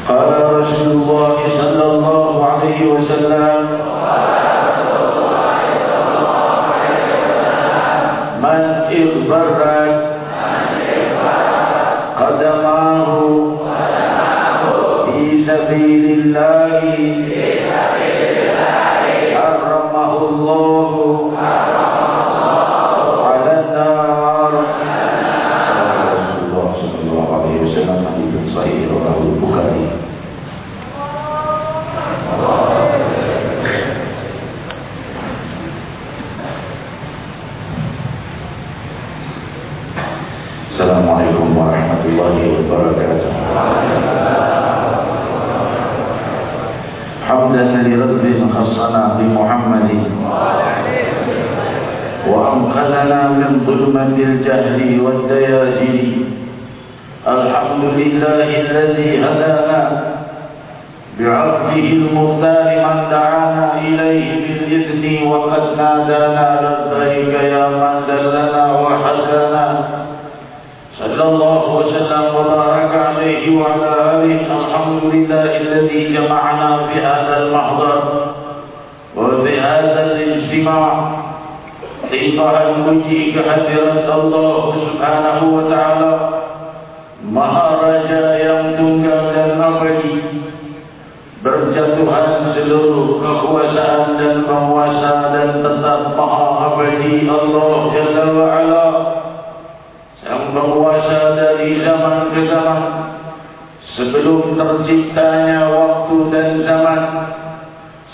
قال رسول الله صلى الله عليه وسلم من اغبرت قدماه في سبيل الله حرمه الله على النار. رسول الله صلى الله عليه وسلم حديث صحيح رواه البخاري. Assalamualaikum warahmatullahi wabarakatuh. Hamdan li Rabbin khassana bi Muhammadin wa anqadhana min dhulmatil jahli wad dayajiri. Alhamdulillahi alladhi hadana bi'abdihi al-mukhtar man da'ana ilayhi bil idni wa qad nadana labbaika ya man dallana wa hadana. Sallallahu wasallam wa baraka alaihi wa ala alihi. Alhamdulillahi alladhi jama'ana fi hadzal mahdhar wa fi hadzal ijtima' liqa'an wajhi kehadirat Allah subhanahu wa ta'ala Maha Raja yang tunggal dan abadi, berjatuhan seluruh kekuasaan dan penguasa dan tetap Maha Abadi Allah Jalla wa Ala, Sang penguasa dari zaman ke zaman, sebelum terciptanya waktu dan zaman,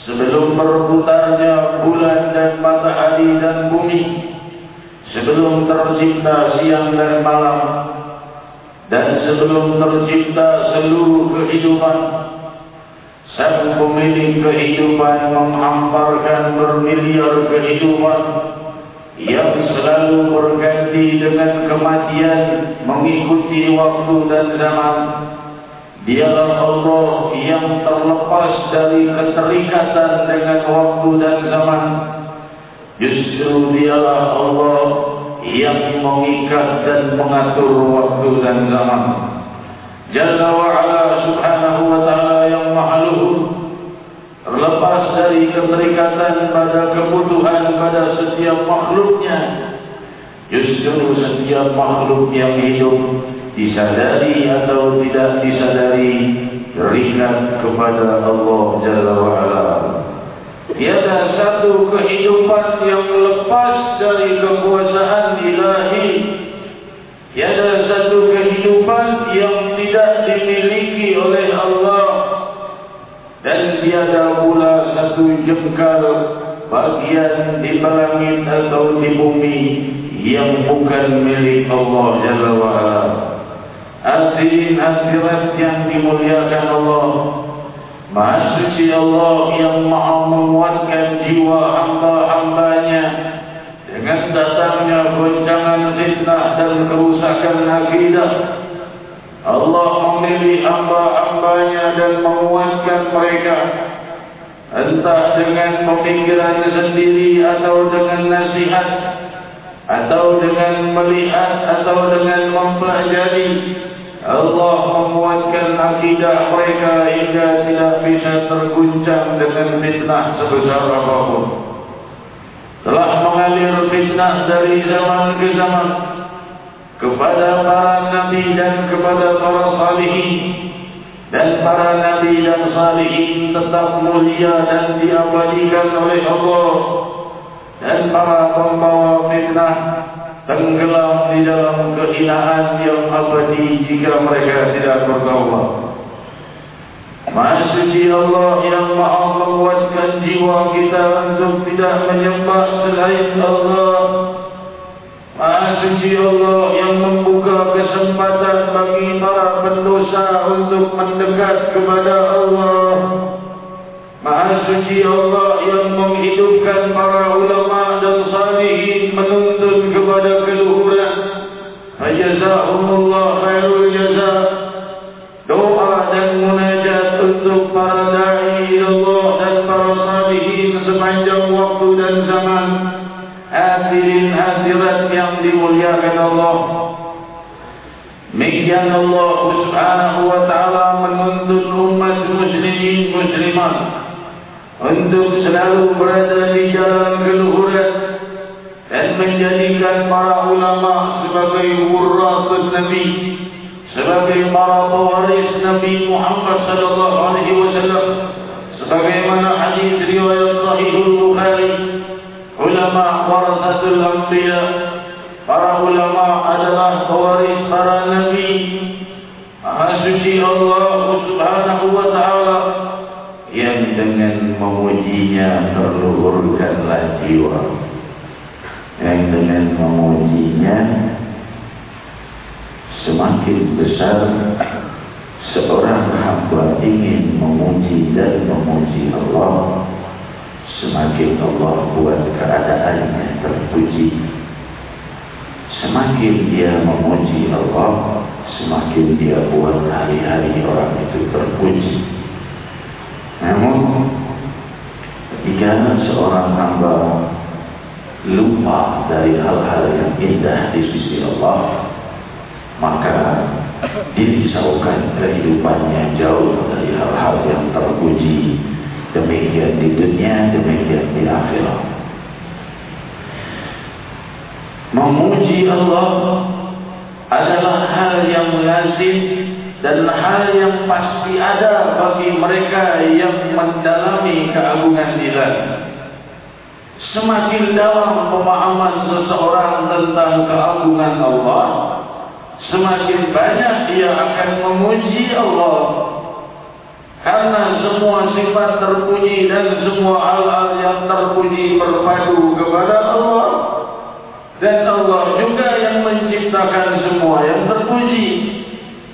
sebelum berputarnya bulan dan matahari dan bumi, sebelum tercipta siang dan malam, dan sebelum tercipta seluruh kehidupan. Sang pemilik kehidupan menghamparkan bermiliar kehidupan yang selalu berganti dengan kematian mengikuti waktu dan zaman. Dialah Allah yang terlepas dari keterikatan dengan waktu dan zaman. Justru dialah Allah yang mengikat dan mengatur waktu dan zaman. Jalla wa ala subhanahu wa ta'ala yang maha luhur, terlepas dari keterikatan pada kebutuhan pada setiap makhluknya. Justru setiap makhluk yang hidup, disadari atau tidak disadari, terikat kepada Allah Jalla wa Ala. Tiada satu kehidupan yang lepas dari kekuasaan ilahi. Tiada satu kehidupan yang tidak dimiliki oleh Allah. Dan tiada pula satu jengkal bagian di langit atau di bumi yang bukan milik Allah Jalla wa Ala. Hadirin hadirat yang dimuliakan Allah, Maha suci Allah yang maha menguatkan jiwa hamba-hambanya dengan datangnya goncangan fitnah dan kerusakan akidah. Allah memilih hamba-hambanya dan menguatkan mereka, entah dengan pemikiran sendiri atau dengan nasihat, atau dengan melihat, atau dengan mempelajari. Allah menguatkan akidah mereka hingga tidak bisa terguncang dengan fitnah sebesar apapun. Telah mengalir fitnah dari zaman ke zaman kepada para nabi dan kepada para salihin, dan para nabi dan salihin tetap mulia dan diabadikan oleh Allah, dan para pembawa fitnah tenggelam di dalam kehinaan yang abadi jika mereka tidak bertaubat. Maha suci Allah yang maha menguatkan jiwa kita untuk tidak menyembah selain Allah. Maha suci Allah yang membuka kesempatan bagi para pendosa untuk mendekat kepada Allah. Maha suci Allah yang menghidupkan para ulama dan salihin menuntun kepada keluhuran. Fajazahumullah khairul jazaa. Doa dan munajat untuk para da'i Allah dan para salihin sepanjang waktu dan zaman. Hadirin hadirat yang dimuliakan Allah, demikian Allah subhanahu wa ta'ala menuntun untuk selalu berada di jalan keluhuran dan menjadikan para ulama sebagai wurrathun Nabi, sebagai para pewaris Nabi Muhammad sallallahu alaihi wasallam. Sebagaimana hadis riwayat Sahihul Bukhari, ulama warathatul anbiya, para ulama adalah pewaris para nabi. Maha suci Allah Subhanahu wa taala yang dengan memujinya terluhurkanlah jiwa, yang dengan memujinya semakin besar seorang hamba ingin memuji dan memuji Allah, semakin Allah buat keadaannya terpuji. Semakin dia memuji Allah, semakin dia buat hari-hari orang itu terpuji. Namun ketika seorang hamba lupa dari hal-hal yang indah di sisi Allah, maka dirisaukan kehidupannya jauh dari hal-hal yang terpuji. Demikian di dunia, demikian di akhirat. Memuji Allah adalah hal yang lazim dan hal yang pasti ada bagi mereka yang mendalami keagungan Ilahi. Semakin dalam pemahaman seseorang tentang keagungan Allah, semakin banyak dia akan memuji Allah. Karena semua sifat terpuji dan semua hal-hal yang terpuji berpadu kepada Allah. Dan Allah juga yang menciptakan semua yang terpuji.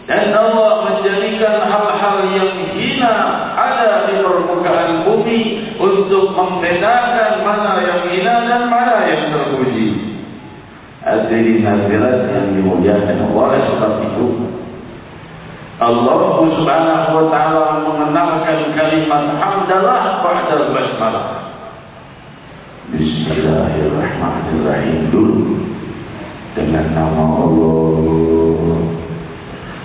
Dan Allah menjadikan hal-hal yang hina ada di permukaan bumi untuk membedakan mana yang hina dan mana yang terpuji. Hadirin hadirat yang dimuliakan Allah, sebab itu Allah Subhanahu wa taala mengenalkan kalimat hamdalah ba'da basmalah. Bismillahirrahmanirrahim dulu dengan nama Allah,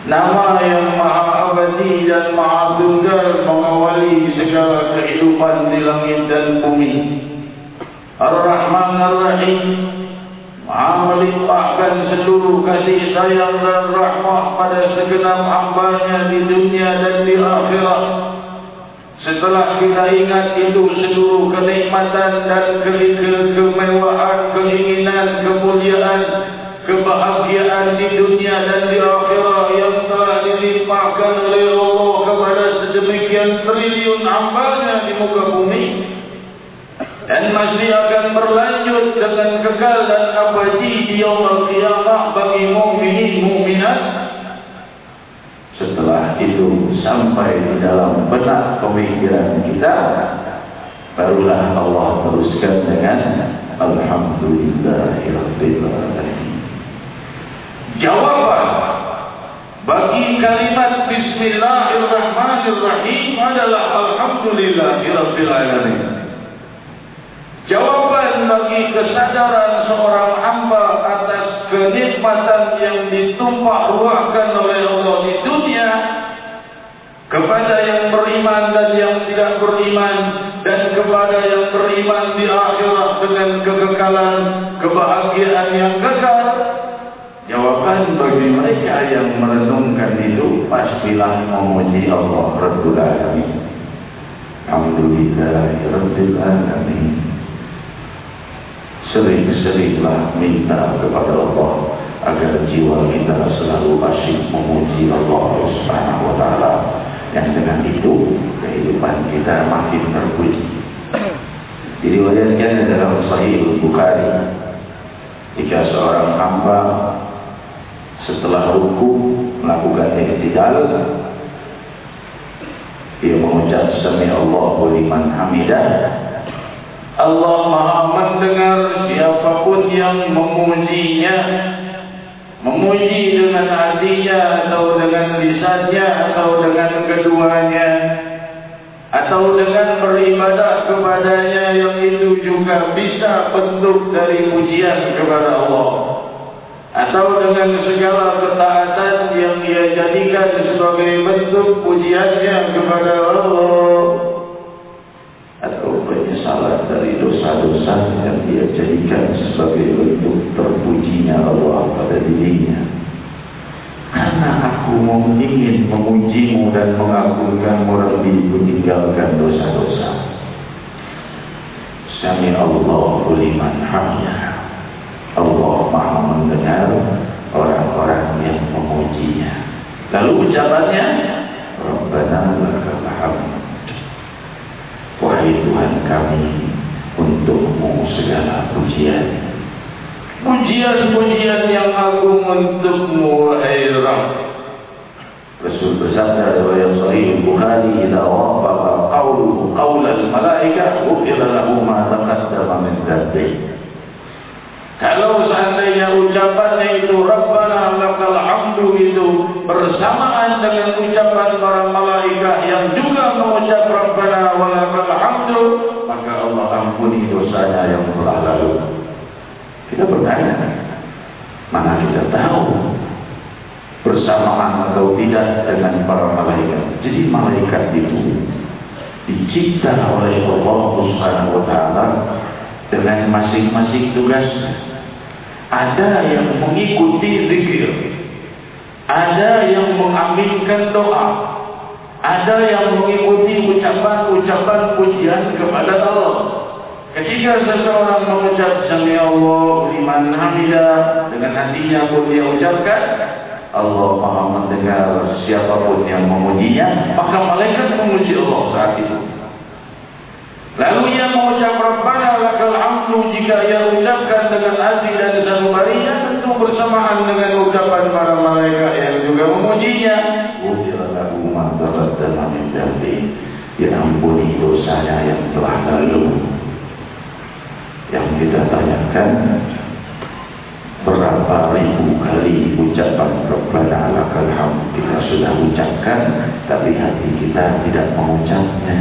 nama yang maha abadi dan maha tunggal, mengawali segala kehidupan di langit dan bumi. Ar-Rahman Ar-Rahim, maha melimpahkan seluruh kasih sayang dan rahmah pada segenap hambanya di dunia dan di akhirat. Setelah kita ingat itu seluruh kenikmatan dan kemewahan, keinginan, kemuliaan, kebahagiaan di dunia dan di akhirat yang telah dilimpahkan oleh Allah kepada sedemikian triliun hambanya di muka bumi, dan masih akan berlanjut dengan kekal dan abadi di yaumul qiyamah bagi mukminin mukminat. Setelah itu sampai di dalam benak pemikiran kita, barulah Allah teruskan dengan Alhamdulillahirabbil alamin. Jawaban bagi kalimat Bismillahirrahmanirrahim adalah Alhamdulillahirabbil alamin. Jawaban bagi kesadaran seorang hamba atas kenikmatan yang ditumpah ruahkan oleh Allah di dunia kepada yang beriman dan yang tidak beriman, dan kepada yang beriman di akhirat dengan kekekalan, kebahagiaan yang kekal. Jawaban bagi mereka yang merenungkan itu pastilah memuji Allah Rabbul Alamin. Alhamdulillahirabbil alamin. Sering-seringlah minta kepada Allah agar jiwa kita selalu asyik memuji Allah Subhanahu wa taala, yang dengan itu kehidupan kita makin terpuji. Diriwayatkan dalam Sahih Bukhari, jika seorang hamba setelah ruku melakukan i'tidal, dia mengucap sami Allahu liman hamidah, Allah Maha mendengar siapapun yang memujinya, memuji dengan hatinya atau dengan lisannya atau dengan keduanya, atau dengan beribadah kepadanya, yang itu juga bisa bentuk dari pujian kepada Allah, atau dengan segala ketaatan yang dia jadikan sebagai bentuk pujiannya kepada Allah, penyesalan dari dosa-dosa yang dia jadikan sebagai bentuk terpujinya Allah pada dirinya. Karena aku ingin memujimu dan mengagungkanmu Rabbi, meninggalkan dosa-dosa. Sami Allahu liman hamidah. Allah Maha mendengar orang-orang yang memujinya. Lalu ucapannya, Rabbana lakal hamd. Wahai Tuhan kami, untukmu segala pujian. Pujian-pujian yang agung untukmu, wahai Rabb. Rasul bersabda riwayat Sahih Bukhari, "Idza wafaqa qawluhu qaulal malaikah, ghufira lahu ma taqaddama min dzambihi." Kalau seandainya ucapannya itu Rabbana lakal hamdu itu bersamaan dengan ucapan para malaikat yang juga mengucap Rabbana wa lakal hamdu, maka Allah ampuni dosanya yang telah lalu. Kita bertanya, mana kita tahu bersamaan atau tidak dengan para malaikat? Jadi malaikat itu dicipta oleh Allah Subhanahu wa taala dengan masing-masing tugasnya. Ada yang mengikuti zikir, ada yang mengaminkan doa, ada yang mengikuti ucapan-ucapan pujian kepada Allah. Ketika seseorang mengucap Sami Allahu liman hamidah, dengan hatinya pun dia ucapkan, Allah Maha mendengar siapapun yang memujinya, maka malaikat memuji Allah saat itu. Lalu ia mengucap Rabbana lakal hamdu, jika ia ucapkan dengan hati dan sanubarinya, tentu bersamaan dengan ucapan para malaikat yang juga memujinya. Ghufira lahu ma taqaddama min dzambihi, diampuni dosanya yang telah lalu. Yang kita tanyakan, berapa ribu kali ucapan Rabbana lakal hamd kita sudah ucapkan, tapi hati kita tidak mengucapnya.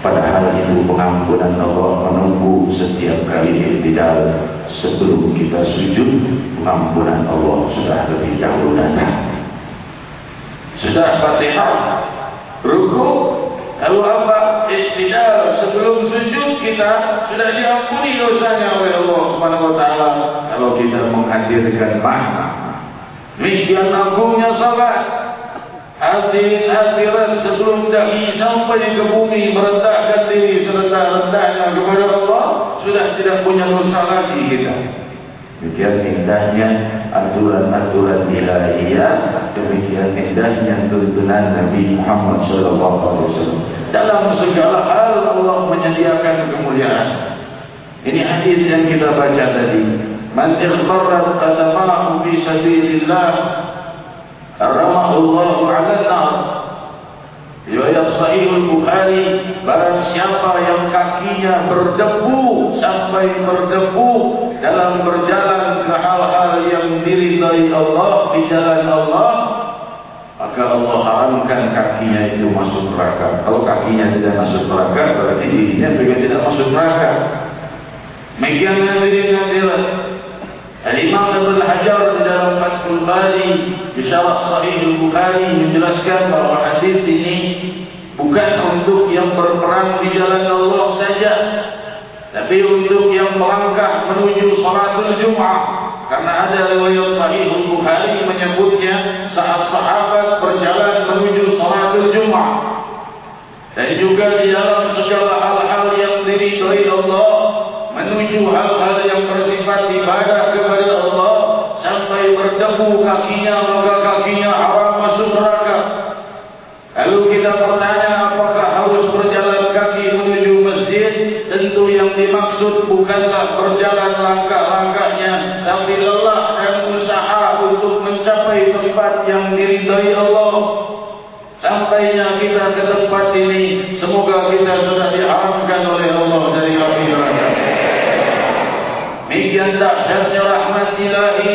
Padahal itu pengampunan Allah menunggu setiap kali i'tidal. Sebelum kita sujud, pengampunan Allah sudah lebih dahulu datang. Sudah Fatihah, ruku, lalu apa? I'tidal, sebelum sujud kita sudah diampuni dosanya oleh Allah Subhanahu wa taala kalau kita menghadirkan makna. Demikian agungnya salat. Hadirin sebelum dahi sampai ke bumi merendahkan diri serendah-rendahnya kepada Allah, sudah tidak punya dosa lagi kita. Demikian indahnya aturan-aturan ilahiyah, demikian indahnya tuntunan Nabi Muhammad SAW. Dalam segala hal Allah menyediakan kemuliaan. Ini hadis yang kita baca tadi. Man ikhtarrat qadamahu fi sabilillah Rahmatullahu ala nar. Riwayat Sahih Bukhari, barang siapa yang kakinya berdebu sampai berdebu dalam berjalan ke hal-hal yang diridai Allah di jalan Allah, maka Allah haramkan kakinya itu masuk neraka. Kalau kakinya tidak masuk neraka, berarti dirinya juga tidak masuk neraka. Demikian hadirin. Al-Imam Ibnu Hajar di dalam Fathul Bari di syarah Sahih Bukhari menjelaskan bahwa hadis ini bukan untuk yang berperang di jalan Allah saja, tapi untuk yang melangkah menuju salatul Jumat. Karena ada riwayat Sahih Bukhari menyebutnya saat sahabat berjalan menuju salatul Jumat. Dan juga di dalam segala hal-hal yang diridhai Allah, menuju hal-hal yang bersifat ibadah kepada Allah, sampai berdebu kakinya, maka kakinya haram masuk neraka. Lalu kita bertanya, apakah harus berjalan kaki menuju masjid? Tentu yang dimaksud bukanlah berjalan langkah-langkahnya, tapi lelah dan usaha untuk mencapai tempat yang diridhai Allah. Sampainya kita ke tempat ini, semoga kita sudah diharamkan oleh Allah dari api neraka. Demikian dahsyatnya rahmat ilahi.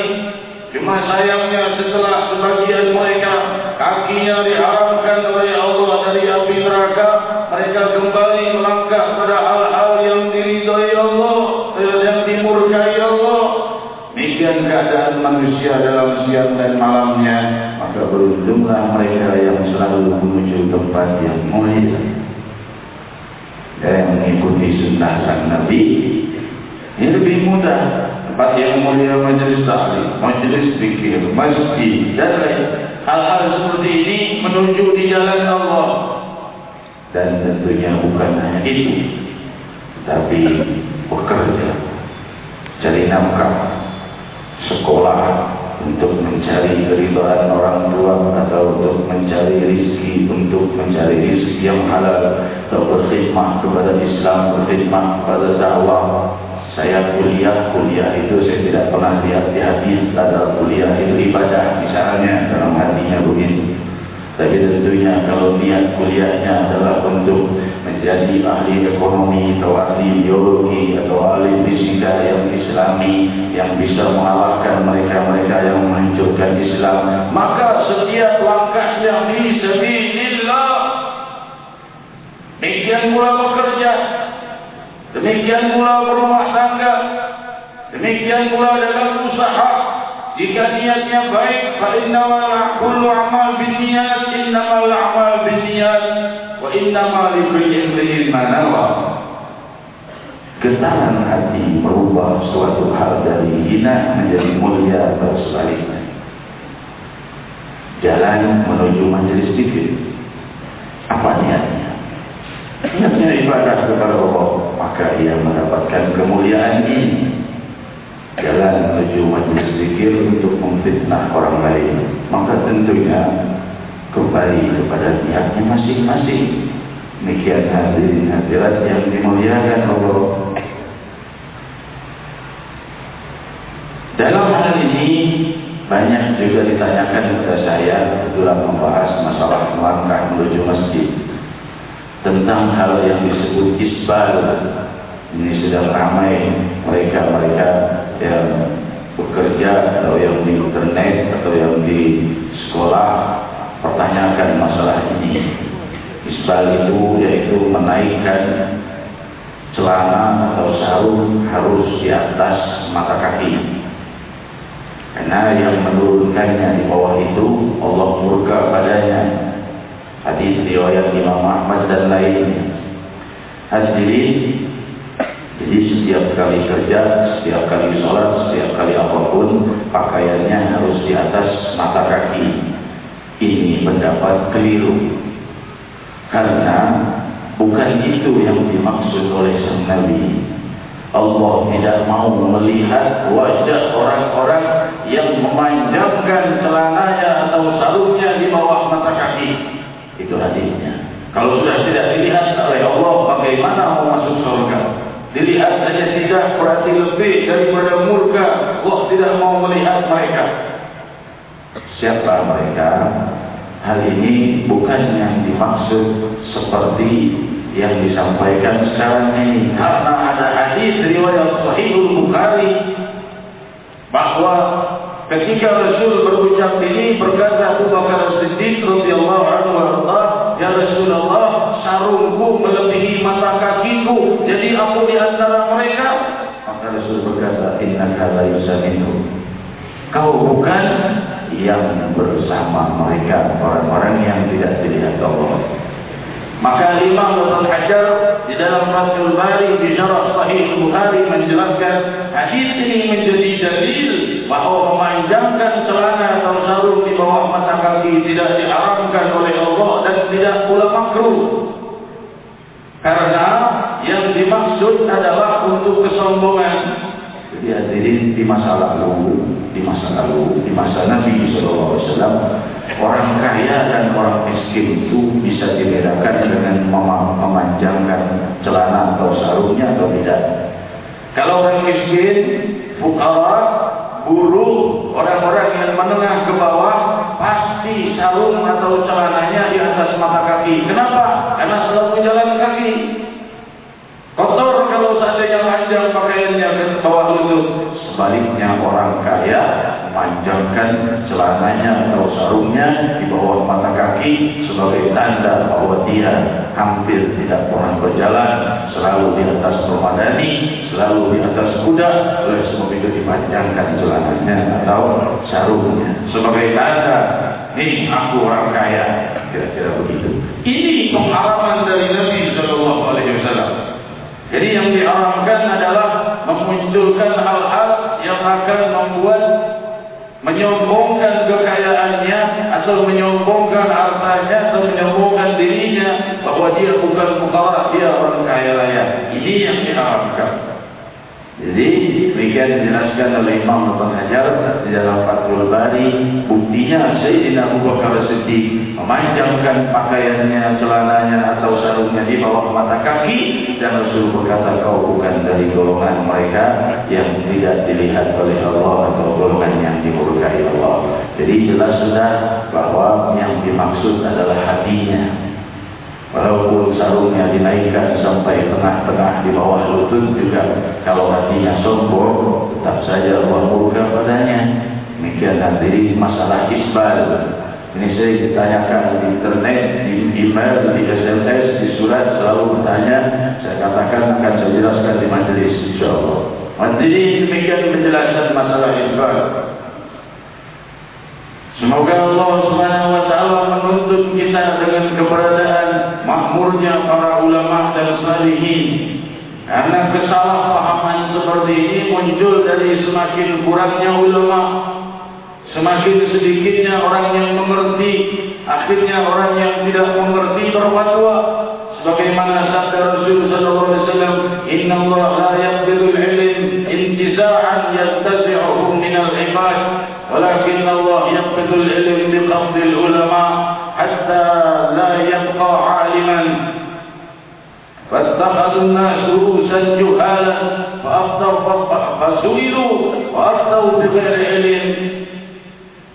Cuma sayangnya setelah sebagian mereka kakinya diharamkan oleh Allah dari api neraka, mereka kembali melangkah pada hal-hal yang diridhai Allah, yang dimurkai Allah. Demikian keadaan manusia dalam siang dan malamnya, maka beruntunglah mereka yang selalu menuju tempat yang mulia. yang mengikuti sunnah sang Nabi, ini lebih mudah. Tempat yang mulia, majelis taklim, majelis fikir, masjid dan lain hal-hal seperti ini menuju di jalan Allah. Dan tentunya bukan hanya itu, tapi bekerja, cari nafkah, sekolah untuk mencari keridhaan orang tua, atau untuk mencari rezeki, untuk mencari rezeki yang halal, atau berkhidmat kepada Islam, berkhidmat kepada dakwah. Saya kuliah itu saya tidak pernah lihat di hadis ada kuliah itu ibadah misalnya, dalam hatinya begitu. Tapi tentunya kalau niat kuliahnya adalah untuk menjadi ahli ekonomi atau ahli biologi atau ahli fisika yang islami, yang bisa mengalahkan mereka-mereka yang menghancurkan Islam, maka setiap langkahnya fisabilillah. Demikian pula bekerja, demikian pula berumah tangga, demikian pula dalam usaha. Jika niatnya baik, fa innamal kullu amal binniyat, innamal a'mal binniyat, wa innamal likulli imrin ma nawa. Getaran hati merubah suatu hal dari hina menjadi mulia atau sebaliknya. Jalan menuju majelis zikir, apa niatnya? Niatnya ibadah kepada Allah, maka ia mendapatkan kemuliaan ini. Jalan menuju majelis zikir untuk memfitnah orang lain, maka tentunya kembali kepada niatnya masing-masing. Demikian hadirin hadirat yang dimuliakan Allah. Dalam hal ini banyak juga ditanyakan kepada saya dalam membahas masalah melangkah menuju masjid, tentang hal yang disebut isbal. Ini sedang ramai mereka-mereka yang bekerja atau yang di internet atau yang di sekolah pertanyakan masalah ini. Isbal itu yaitu menaikkan celana atau sarung harus di atas mata kaki, karena yang menurunkannya di bawah itu Allah murka padanya. Hadis riwayat Imam Ahmad dan lainnya. Hadirin, jadi setiap kali kerja, setiap kali sholat, setiap kali apapun, pakaiannya harus di atas mata kaki. Ini pendapat keliru, karena bukan itu yang dimaksud oleh sang Nabi. Allah tidak mau melihat wajah orang-orang yang memanjangkan celananya atau sarungnya di bawah mata kaki. Itu hadisnya. Kalau sudah tidak dilihat oleh Allah, bagaimana mau masuk surga? Dilihat saja tidak, berarti lebih daripada murka. Allah tidak mau melihat mereka. Siapa mereka? Hal ini bukan yang dimaksud seperti yang disampaikan sekarang ini, karena ada hadis riwayat Sahihul Bukhari bahwa ketika Rasul berucap ini, berkata Abu Bakar As-Siddiq radhiyallahu anhu, "Ya Rasulullah, sarungku melebihi mata kakiku, jadi aku di antara mereka." Maka Rasul berkata, "Innaka la yusaminu." Kau bukan yang bersama mereka, orang-orang yang tidak dilihat Allah. Maka Imam Ibnu Hajar di dalam Fathul Bari di Syarah Sahih Bukhari menjelaskan hadis ini menjadi dalil bahwa memanjangkan celana atau sarung di bawah mata kaki tidak diharamkan oleh Allah dan tidak pula makruh. Karena yang dimaksud adalah untuk kesombongan. Jadi hadirin, di masa lalu, di masa Nabi SAW, orang kaya dan orang miskin itu bisa dibedakan dengan memanjangkan celana atau sarungnya atau tidak. Kalau orang miskin, fukara, buruh, orang-orang yang menengah ke bawah, pasti sarung atau celananya di atas mata kaki. Kenapa? Karena selalu jalan kaki. Kotor kalau seandainya panjang pakaiannya ke bawah lutut. Sebaliknya orang kaya memanjangkan celananya atau sarungnya di bawah mata kaki sebagai tanda bahwa dia hampir tidak pernah berjalan, selalu di atas permadani, selalu di atas kuda. Oleh sebab itu dipanjangkan celananya atau sarungnya sebagai tanda, "Nih aku orang kaya." Kira-kira begitu. Ini pengharaman dari Nabi Sallallahu Alaihi Wasallam. memunculkan hal-hal yang akan membuat menyombongkan kekayaannya atau menyombongkan hartanya atau menyombongkan dirinya bahwa dia bukan fuqara, dia orang kaya raya. Ini yang diharamkan. Jadi demikian dijelaskan oleh Imam Ibnu Hajar di dalam Fathul Bari. Buktinya Sayyidina Abu Bakar As-Siddiq memanjangkan pakaiannya, celananya atau sarungnya di bawah mata kaki, dan Rasul berkata, kau bukan dari golongan mereka yang tidak dilihat oleh Allah atau golongan yang dimurkai Allah. Jadi jelas sudah bahwa yang dimaksud adalah hatinya. Walaupun sarungnya dinaikkan sampai tengah-tengah di bawah lutut juga, kalau hatinya sombong, tetap saja Allah murka padanya. Demikian hadirin masalah isbal. Ini saya ditanyakan di internet, di email, di SMS, di surat, selalu bertanya. Saya katakan akan saya jelaskan di majelis, insyaallah. Hadirin, demikian penjelasan masalah isbal. Semoga Allah Subhanahu wa taala menuntut kita dengan keberadaan makmurnya para ulama dan salihin. Karena kesalahpahaman seperti ini muncul dari semakin kurangnya ulama, semakin sedikitnya orang yang mengerti, akhirnya orang yang tidak mengerti berfatwa. Sebagaimana sabda Rasul sallallahu alaihi wasallam, "Inna Allah la yaqbidul ilm intiza'an yattazi'uhu min al-ibad, walakin Allah yaqbidul ilm biqabdil ulama hatta la yabqa 'aliman." فاتخذوا الناس رؤوسا جهالا فسئلوا وأفتوا بغير علم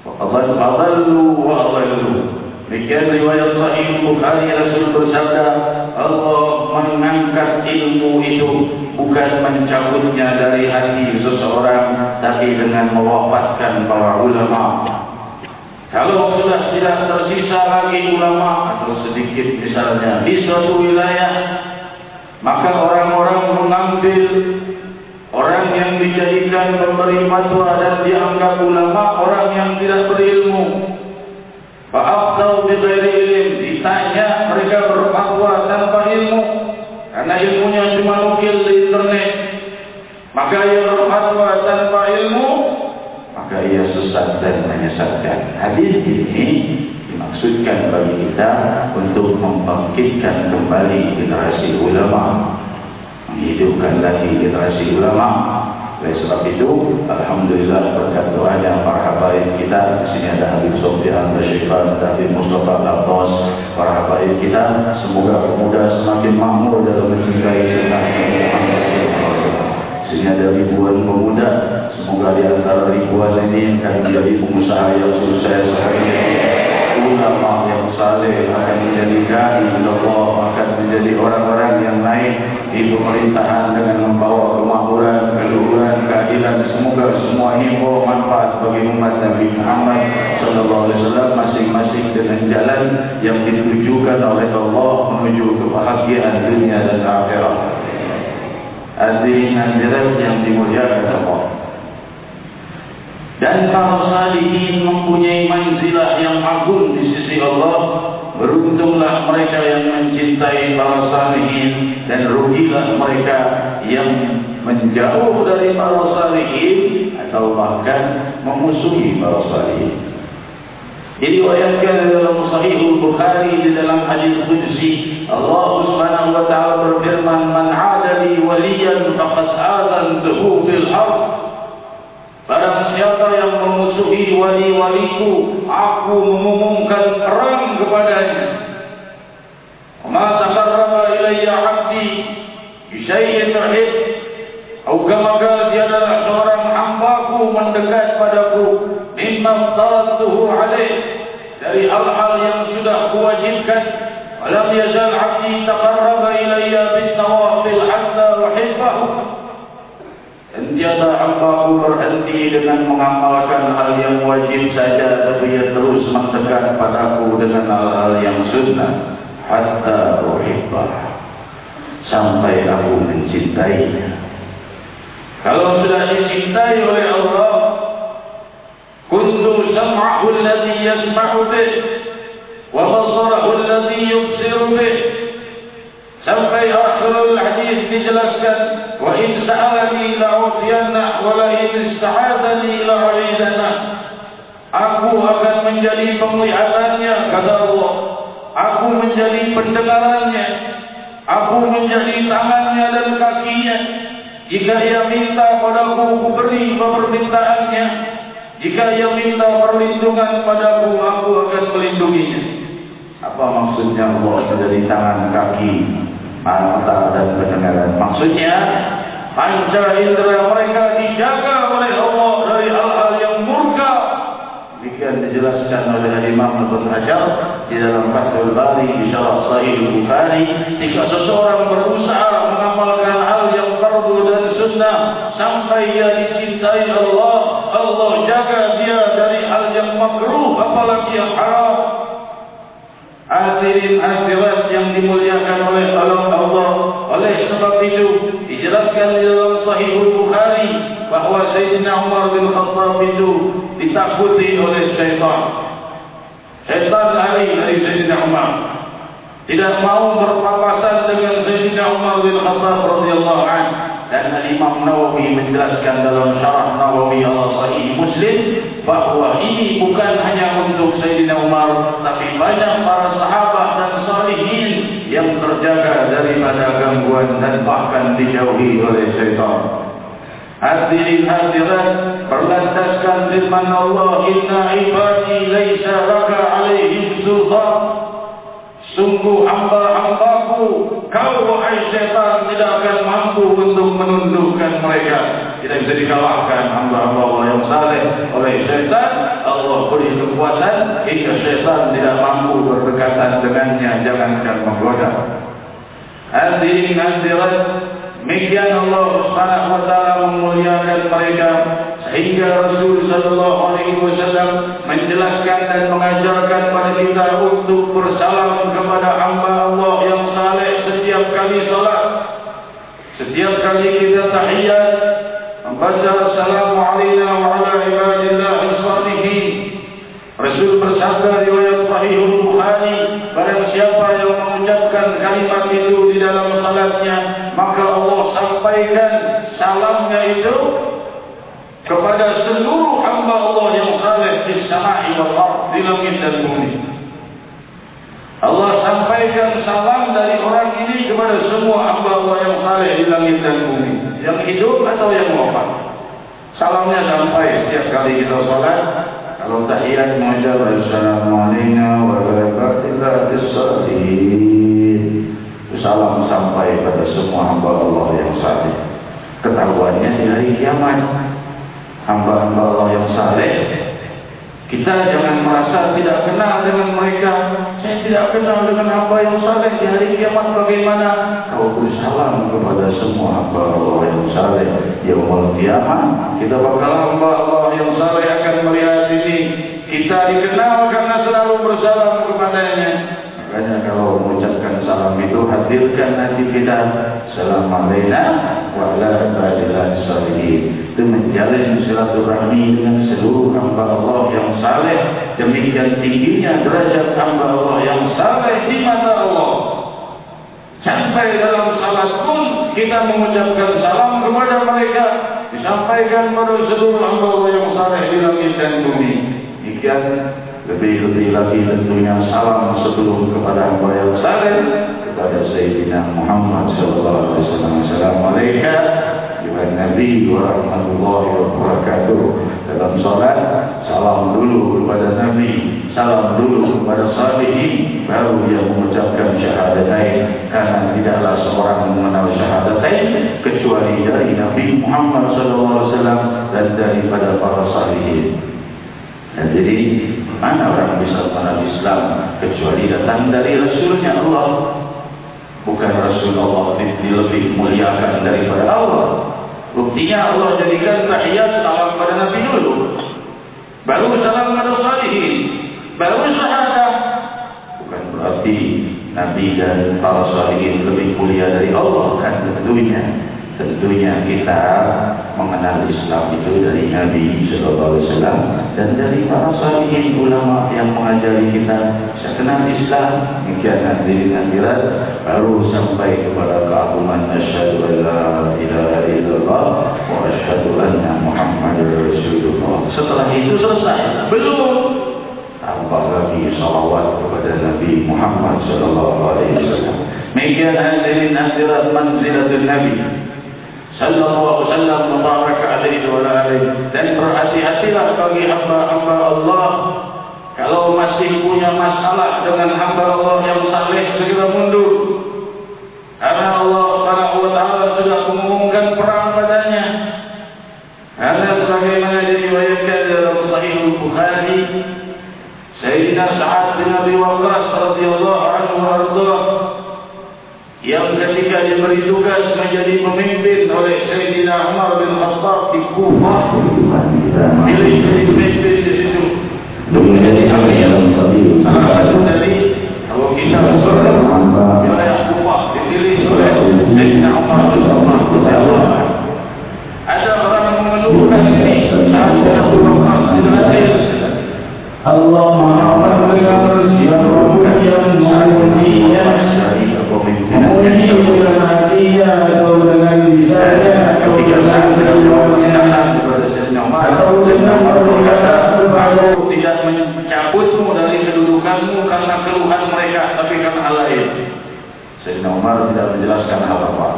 فأضلوا وأضلوا. Demikian riwayat Sahih Bukhari, Rasul bersabda, Allah mengangkat ilmu itu bukan mencabutnya dari hati seseorang, tapi dengan mewafatkan para ulama. Kalau sudah tidak tersisa lagi ulama atau sedikit misalnya di suatu wilayah, maka orang-orang mengambil orang yang dijadikan pemberi fatwa dan dianggap ulama orang yang tidak berilmu. Fa'aftau bighairi ilm, ditanya mereka berfatwa tanpa ilmu, karena ilmunya cuma nukil di internet. Maka ia berfatwa tanpa ilmu, maka ia sesat dan menyesatkan. Hadis ini dimaksudkan bagi kita untuk membangkitkan kembali generasi ulama, menghidupkan lagi generasi ulama. Oleh sebab itu, alhamdulillah berkat doanya para habaib kita, di sini ada Habib Sofyan, Syekhan, Habib Mustafa Al-Abbas, para habaib kita, semoga pemuda semakin makmur dalam mencintai sunnah Muhammad. Sini ada ribuan pemuda, semoga di antara ribuan ini akan menjadi pengusaha yang sukses, ulama yang saleh, akan menjadi dai Allah, akan menjadi orang-orang yang naik di pemerintahan dengan membawa kemakmuran, keluhuran, keadilan. Semoga semua ini membawa manfaat bagi umat Nabi Muhammad sallallahu alaihi wasallam, masing-masing dengan jalan yang ditujukan oleh Allah menuju kebahagiaan dunia dan akhirat. Hadirin hadirat yang dimuliakan Allah. Dan para salihin mempunyai manzilah yang agung di sisi Allah. Beruntunglah mereka yang mencintai para salihin, dan rugilah mereka yang menjauh dari para salihin atau bahkan memusuhi para salihin. Diriwayatkan dalam Sahih Bukhari di dalam hadis qudsi, Allah Subhanahu wa taala berfirman, "Man 'ada li waliyan faqad azantuhu bil harb." Barang siapa yang memusuhi wali-waliku, aku mengumumkan perang kepadanya. Ma taqarraba ilayya 'abdi bi syai'in uhib, atau kama qala, dia adalah seorang hambaku mendekat padaku, mimma tarattuhu alaih, dari hal-hal yang sudah kuwajibkan. Walam yazal 'abdi taqarraba ilayya bin nawafil hatta uhibbahu. Dan tiada hamba-Ku berhenti dengan mengamalkan hal yang wajib saja, tapi ia terus mendekat padaku dengan hal-hal yang sunnah, hatta uhibbah, sampai aku mencintainya. Kalau sudah dicintai oleh Allah, kuntu sam'ahu alladhi yasma'u bih, wa basarahu alladhi yubsiru bih. Sampai akhirul hadis dijelaskan, wa in sa'alani la'utiyannah in ista'adzani ila u'idana. Aku akan menjadi penglihatannya, kata Allah. Aku menjadi pendengarannya. Aku menjadi tangannya dan kakinya. Jika ia minta padaku, ku beri permintaannya. Jika ia minta perlindungan padaku, aku akan melindunginya. Apa maksudnya Allah menjadi tangan, kaki, mata dan pendengaran? Maksudnya panca indera mereka dijaga oleh Allah dari hal-hal yang murka. Demikian dijelaskan oleh Imam Ibnu Hajar di dalam Fathul Bari di syarah Sahih Bukhari. Jika seseorang berusaha mengamalkan hal yang fardu dan sunnah sampai ia dicintai Allah, Allah jaga dia dari hal yang makruh apalagi yang haram. Hadirin hadirat yang dimuliakan oleh Allah. Oleh sebab itu dijelaskan di dalam Sahih Bukhari bahawa Sayyidina Umar bin Khattab itu ditakuti oleh syaitan. Syaitan lari dari Sayyidina Umar, tidak mau berpapasan dengan Sayyidina Umar bin Khattab radhiyallahu anhu. Dan Imam Nawawi menjelaskan dalam syarah Nawawi al-Sahih Muslim bahawa ini bukan hanya untuk Sayyidina Umar, tapi banyak para sahabat dan salihin yang terjaga daripada gangguan dan bahkan dijauhi oleh syaitan. Hadirin hadirat, berlandaskan firman Allah, inna ibadi laisa laka alaihim sultan. Sungguh hamba-hambaku, kau wahai syaitan tidak akan mampu untuk menundukkan mereka. Tidak bisa dikalahkan hamba-hamba Allah yang saleh oleh syaitan. Allah beri kekuatan hingga syaitan tidak mampu berdekatan dengannya, jangankan menggoda. Hadirin hadirat, demikian Allah Subhanahu wa taala memuliakan mereka sehingga Rasul sallallahu alaihi wasallam menjelaskan dan mengajarkan pada kita untuk bersalam kepada hamba Allah yang saleh setiap kali salat. Setiap kali kita tahiyat membaca assalamu alayna wa ala ibadillahi shalihin. Rasul bersabda riwayat Sahih Bukhari, barang siapa yang mengucapkan kalimat itu di dalam salatnya, maka Allah sampaikan salamnya itu kepada seluruh hamba Allah yang saleh di sama'i wal ardh, di langit dan bumi. Allah sampaikan salam dari orang ini kepada semua hamba Allah yang saleh di langit dan bumi, yang hidup atau yang wafat. Salamnya sampai setiap kali kita salat. Kalau tahiyat mengucap assalamu alayna wa barakatullahi shalihin, salam sampai pada semua hamba Allah yang saleh. Ketahuannya di hari kiamat, hamba-hamba Allah yang saleh, kita jangan merasa tidak kenal dengan mereka. Saya tidak kenal dengan hamba yang saleh. Di hari kiamat bagaimana? Kau bersalam kepada semua hamba Allah yang saleh. Yaumul kiamat kita bakal hamba Allah yang saleh akan melihat ini. Kita dikenal karena selalu bersalam kepadanya. Makanya kalau mengucapkan salam itu, hadirkan hati kita. Assalamualaikum warahmatullahi wabarakatuh. Itu menjalin silaturahmi dengan seluruh hamba Allah yang saleh. Demikian tingginya derajat hamba Allah yang saleh di mata Allah. Sampai dalam salat pun kita mengucapkan salam kepada mereka, disampaikan pada seluruh hamba Allah yang saleh di langit dan bumi. Demikian lebih-lebih lagi tentunya salam sebelum kepada hamba yang saleh, kepada Sayyidina Muhammad sallallahu alaihi wasallam. Assalamualaikum ya Nabi wa rahmatullahi wa barakatuh. Dalam salat salam dulu kepada Nabi, salam dulu kepada salihin, baru dia mengucapkan syahadatain. Karena tidaklah seorang mengenal syahadatain kecuali dari Nabi Muhammad sallallahu alaihi wasallam dan daripada para salihin. Dan jadi mana orang bisa mengenal Islam kecuali datang dari Rasulnya Allah. Bukan Rasul Allah lebih muliakan daripada Allah. Buktinya Allah jadikan tahiyat salam pada Nabi dulu, baru salam pada salihin, baru syahadah. Bukan berarti Nabi dan para salihin lebih mulia dari Allah, kan? Tentunya kita mengenal Islam itu dari Nabi sallallahu alaihi wasallam dan dari para salihin ulama yang mengajari kita bisa kenal Islam. Demikian hadirin hadirat, baru sampai kepada keagungan asyhadu an la ilaha illallah wa asyhadu anna Muhammad Muhammadar Rasulullah. Setelah itu selesai? Belum. Tambah lagi salawat kepada Nabi Muhammad sallallahu alaihi wasallam. Mekian hadirin hadirat manzilatul Nabi sallallahu alaihi wasallam mubarak alaihi wa alihi. Dan berhati-hatilah bagi hamba-hamba Allah, kalau masih punya masalah dengan hamba Allah yang saleh, segera mundur. Karena Allah Subhanahu wa taala sudah mengumumkan perang padanya. Karena sebagaimana diriwayatkan dalam Sahih Bukhari, Sayyidina Sa'ad bin Abi Waqqas radhiyallahu anhu warḍah, yang ketika diberi tugas menjadi pemimpin oleh Sayyidina Umar bin Khattab di Kufah, pilih jadi pemimpin di situ. Menjadi amir salah satu dari kalau kita wilayah Kufah dipilih oleh Sayyidina Umar bin Khattab. Ada orang mengeluhkan ini, Sa'ad bin Abi Waqqas bin Adil, Allah Maha Pendengar yang Mulia Mulia dengan hatinya atau dengan lisannya atau dengan keluarnya atau dengan perkataan tidak mencabutmu dari kedudukanmu karena keluhan mereka, tapi karena hal lain. Sayyidina Umar tidak menjelaskan apa-apa.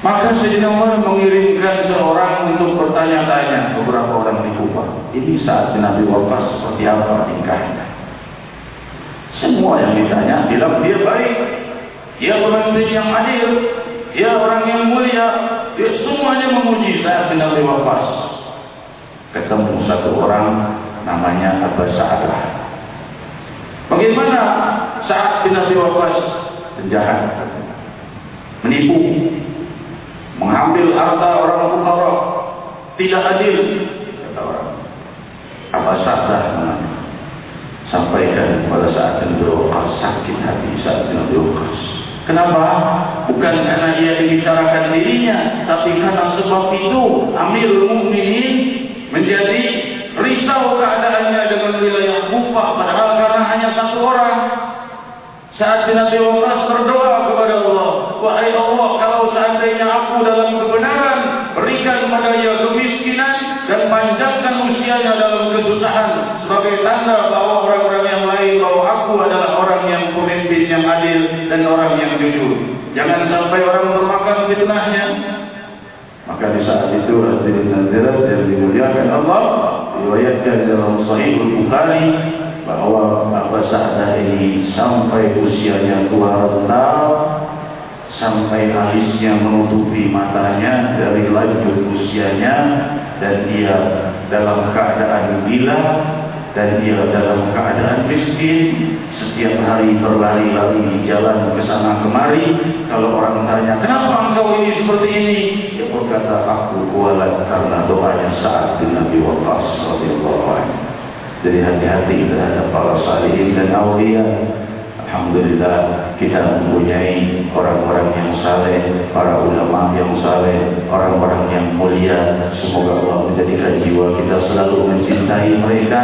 Maka Sayyidina Umar mengirimkan seorang untuk bertanya-tanya beberapa orang di Kufah. Ini Sa'ad bin Abi Waqqas seperti apa tingkahnya? Semua yang ditanya bilang dia baik, dia pemimpin yang adil, dia orang yang mulia. Dia semuanya memuji Sa'ad bin Abi Waqqas. Ketemu satu orang namanya Abu Sa'adah. Bagaimana Sa'ad bin Abi Waqqas? Penjahat, menipu, mengambil harta orang fukara, tidak adil, kata orang. Apa Sa'dah namanya? Sampaikan pada saat beliau sakit hati saat beliau. Kenapa? Bukan karena ia dibicarakan dirinya, tapi karena sebab itu Amirul Mukminin menjadi risau keadaannya dengan wilayah Kufah, padahal karena hanya satu orang. Saat Nabi Waqqas berdoa kepada Allah, wahai Allah, kalau seandainya aku dalam kebenaran, berikan pada ia kemiskinan dan panjangkan usianya dalam kesusahan, sebagai tanda bahwa orang-orang yang lain bahwa aku adalah orang yang pemimpin yang adil dan orang yang jujur. Jangan sampai orang termakan fitnahnya. Maka di saat itu hadirin hadirat yang dimuliakan Allah, riwayatkan dalam Sahih Bukhari bahwa Abu Sa'adah ini sampai usianya tua renta, sampai alisnya menutupi matanya dari lanjut usianya, dan dia dalam keadaan gila, dan dia dalam keadaan miskin. Setiap hari berlari-lari di jalan ke sana kemari. Kalau orang tanya, kenapa engkau ini seperti ini? Dia berkata, aku kualat karena doanya Sa'ad bin Abi Waqqas radhiyallahu anhu. Jadi hati-hati terhadap para salihin dan aulia. Alhamdulillah kita mempunyai orang-orang yang saleh, para ulama yang saleh, orang-orang yang mulia. Semoga Allah menjadikan jiwa kita selalu mencintai mereka.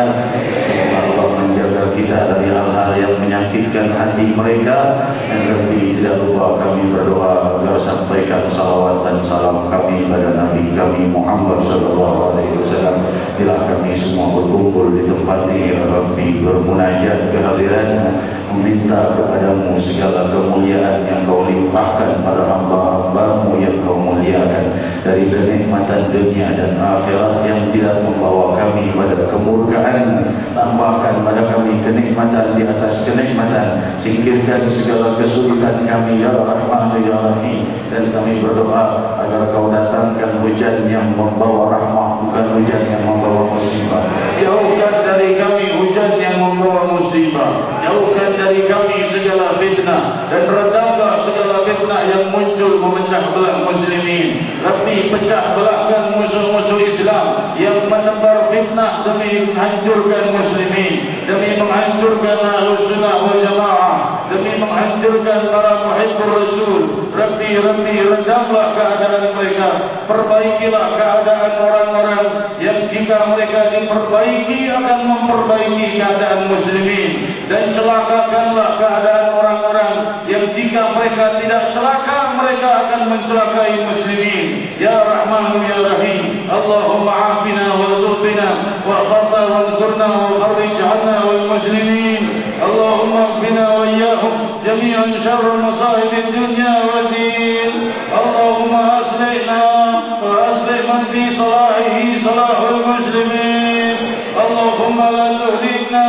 Semoga Allah menjaga kita dari hal-hal yang menyakitkan hati mereka. Dan lebih tidak lupa kami berdoa agar sampaikan salawat dan salam kami pada Nabi kami Muhammad sallallahu alaihi wasallam. Bila kami semua berkumpul di tempat ini, ya Rabbi, bermunajat kehadiranmu, meminta kepadamu segala kemuliaan yang kau limpahkan pada hamba-hambamu yang kau muliakan, dari kenikmatan dunia dan akhirat yang tidak membawa kami pada kemurkaan. Tambahkan pada kami kenikmatan di atas kenikmatan, singkirkan segala kesulitan kami ya Rahman ya Rahim. Dan kami berdoa agar kau datangkan hujan yang membawa rahmah, bukan hujan yang membawa musibah. Jauhkan dari kami hujan yang membawa musibah, jauhkan dari kami segala fitnah, dan redamlah segala fitnah yang muncul memecah belah muslimin. Rabbi, pecah belahkan musuh-musuh Islam yang menebar fitnah demi menghancurkan muslimin, demi menghancurkan Ahlus Sunnah wal Jamaah, demi menghancurkan para muhibbur Rasul. Rabbi, redamlah keadaan mereka, perbaikilah keadaan orang-orang yang jika mereka diperbaiki akan memperbaiki keadaan muslimin, dan celakakanlah keadaan orang-orang yang jika mereka tidak celaka mereka akan mencelakai muslimin. Ya Rahman ya Rahim. اللهم عافنا وارزقنا واحفظنا وانصرنا وفرج عنا والمسلمين. اللهم اكفنا واياهم جميعا شر مصائب الدنيا والدين. اللهم اصلحنا واصلح من في صلاحه صلاح المسلمين. اللهم لا تهلكنا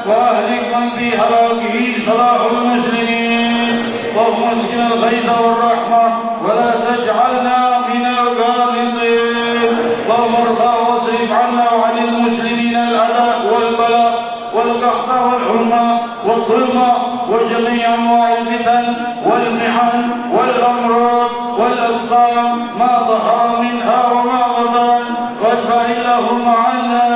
واهلك من في هلاكه صلاح المسلمين. اللهم اسقنا الغيث والرحمه ولا تجعلنا من القانطين. اللهم ارضى واصرف عنا وعن المسلمين الاذى والبلاء والقحط والحمى والظلم وجميع انواع الفتن والمحن والامراض والاسقام ما ظهر منها وما بطن. وادفع اللهم عنا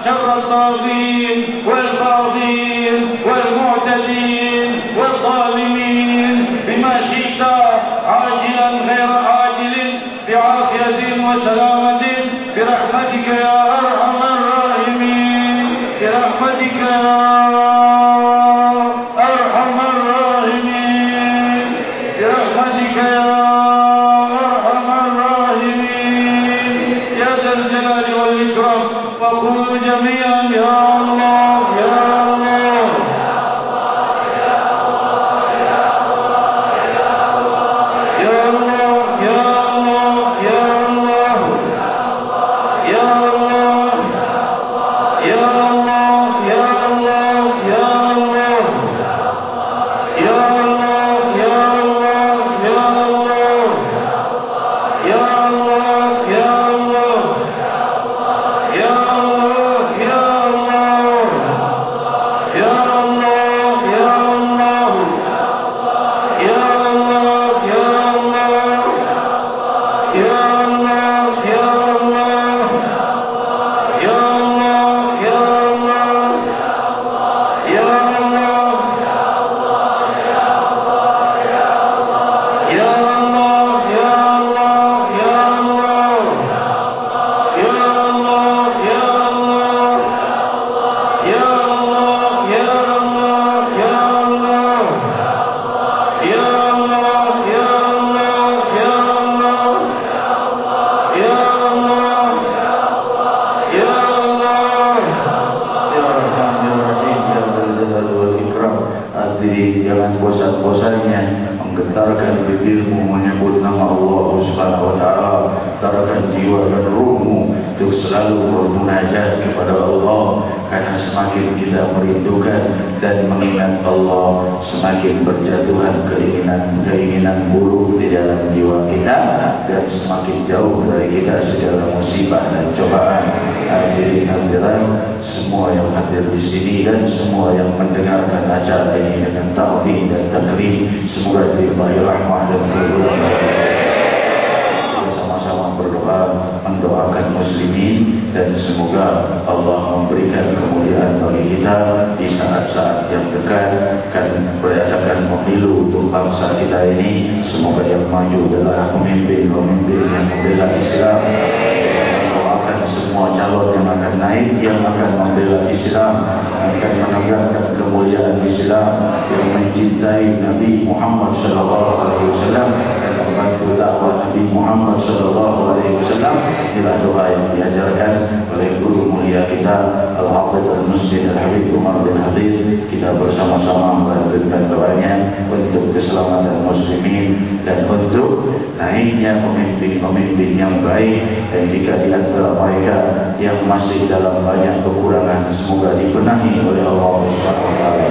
شر الطاغين والباغين والمعتدين والظالمين بما شئت عاجلا غير عاجل بعافية وسلامة برحمتك يا أرحم الراحمين. برحمتك يا أرحم الراحمين. برحمتك يا أرحم الراحمين يا ذا الجلال والإكرام. وقولوا جميعا يا الله يا الله. Jangan bosan-bosannya menggetarkan bibirmu menyebut nama Allah Subhanahu wa taala. Getarkan jiwa dan ruhmu untuk selalu bermunajat kepada Allah, karena semakin kita merindukan dan mengingat Allah, semakin berjatuhan keinginan buruk di dalam jiwa kita, dan semakin jauh dari kita segala musibah dan cobaan. Hadirin hadirat semua yang hadir di sini dan semua yang mendengarkan acara ini dengan ta'zim dan takrim, semoga diberi rahmah dan keberkahan. Sama-sama berdoa mendoakan muslimin, dan semoga Allah memberikan kemuliaan bagi kita di saat-saat yang dekat. Akan berdasarkan pemilu untuk bangsa kita ini, semoga yang maju adalah pemimpin-pemimpin yang membela Islam. Semua calon yang akan naik, yang akan membela Islam, akan menegakkan kemuliaan Islam, yang mencintai Nabi Muhammad SAW dan membantu dakwah Nabi Muhammad SAW. Inilah doa yang diajarkan oleh guru mulia kita Al-Hafidh Al-Muslim Al-Habib Umar bin Habib. Kita bersama-sama melanjutkan doanya untuk keselamatan muslimin dan untuk naiknya pemimpin-pemimpin yang baik. Dan jika di antara mereka yang masih dalam banyak kekurangan, semoga dibenahi oleh Allah Subhanahu wa taala.